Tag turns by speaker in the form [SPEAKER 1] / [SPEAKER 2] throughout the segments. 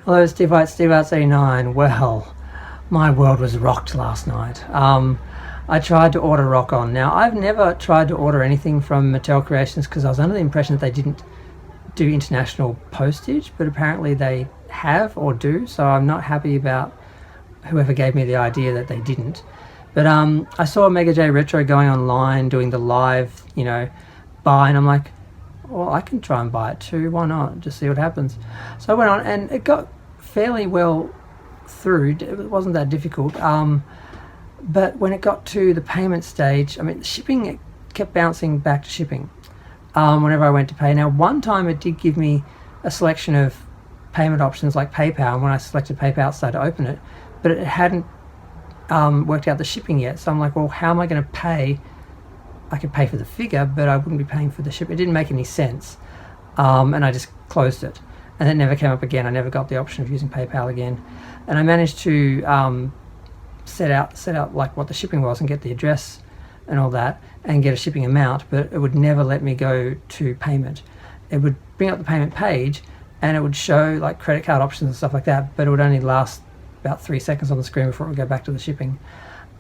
[SPEAKER 1] Hello, Steve White, Steve Arts 89. Well, my world was rocked last night. I tried to order Rokkon. Now, I've never tried to order anything from Mattel Creations because I was under the impression that they didn't do international postage, but apparently they have or do, so I'm not happy about whoever gave me the idea that they didn't. But I saw Mega J Retro going online, doing the live, buy, and I'm like, well, I can try and buy it too, why not? Just see what happens. So I went on, and it got fairly well through. It wasn't that difficult. But when it got to the payment stage, I mean, shipping, it kept bouncing back to shipping whenever I went to pay. Now, one time it did give me a selection of payment options like PayPal, and when I selected PayPal, it started to open it, but it hadn't worked out the shipping yet. So I'm like, well, how am I going to pay? I could pay for the figure, but I wouldn't be paying for the ship. It didn't make any sense, and I just closed it, and it never came up again. I never got the option of using PayPal again, and I managed to set out like what the shipping was and get the address and all that and get a shipping amount, but it would never let me go to payment. It would bring up the payment page and it would show like credit card options and stuff like that, but it would only last about 3 seconds on the screen before it would go back to the shipping.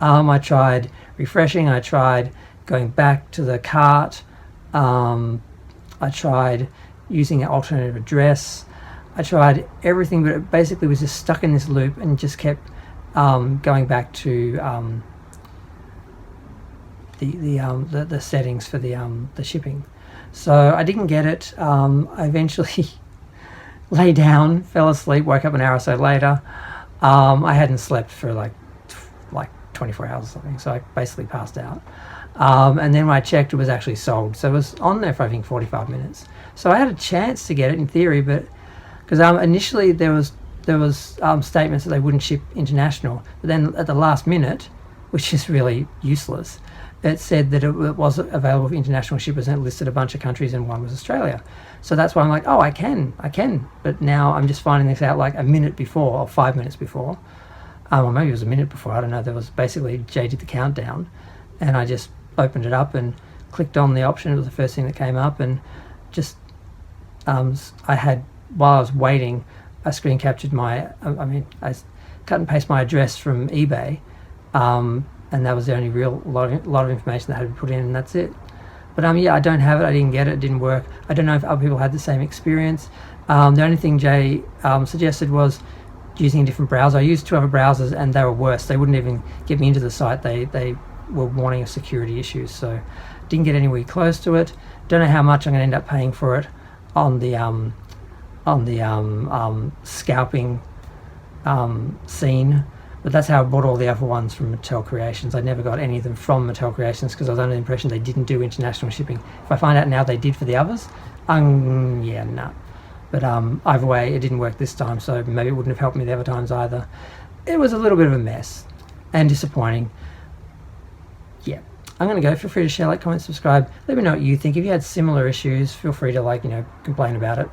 [SPEAKER 1] I tried refreshing, I tried going back to the cart, I tried using an alternative address, I tried everything, but it basically was just stuck in this loop and just kept going back to the settings for the shipping. So I didn't get it. I eventually lay down, fell asleep, woke up an hour or so later. I hadn't slept for like 24 hours or something, so I basically passed out. And then when I checked, it was actually sold. So it was on there for I think 45 minutes. So I had a chance to get it in theory, but because initially there was statements that they wouldn't ship international, but then at the last minute, which is really useless, it said that it was available for international shippers, and it listed a bunch of countries, and one was Australia. So that's why I'm like, oh, I can. But now I'm just finding this out like a minute before, or 5 minutes before, or maybe it was a minute before, I don't know. There was basically, Jay did the countdown, and I just opened it up and clicked on the option. It was the first thing that came up, and just I had, while I was waiting, I screen captured I cut and paste my address from eBay, and that was the only real lot of information that had to be put in, and that's it. But yeah, I don't have it. I didn't get it. It didn't work. I don't know if other people had the same experience. The only thing Jay suggested was using a different browser. I used 2 other browsers, and they were worse. They wouldn't even get me into the site. They were warning of security issues, so didn't get anywhere close to it. Don't know how much I'm going to end up paying for it on the scalping scene, but that's how I bought all the other ones from Mattel Creations. I never got any of them from Mattel Creations because I was under the impression they didn't do international shipping. If I find out now they did for the others, yeah, nah. But either way, it didn't work this time, so maybe it wouldn't have helped me the other times either. It was a little bit of a mess and disappointing. Yeah, I'm going to go. Feel free to share, like, comment, subscribe. Let me know what you think. If you had similar issues, feel free to complain about it.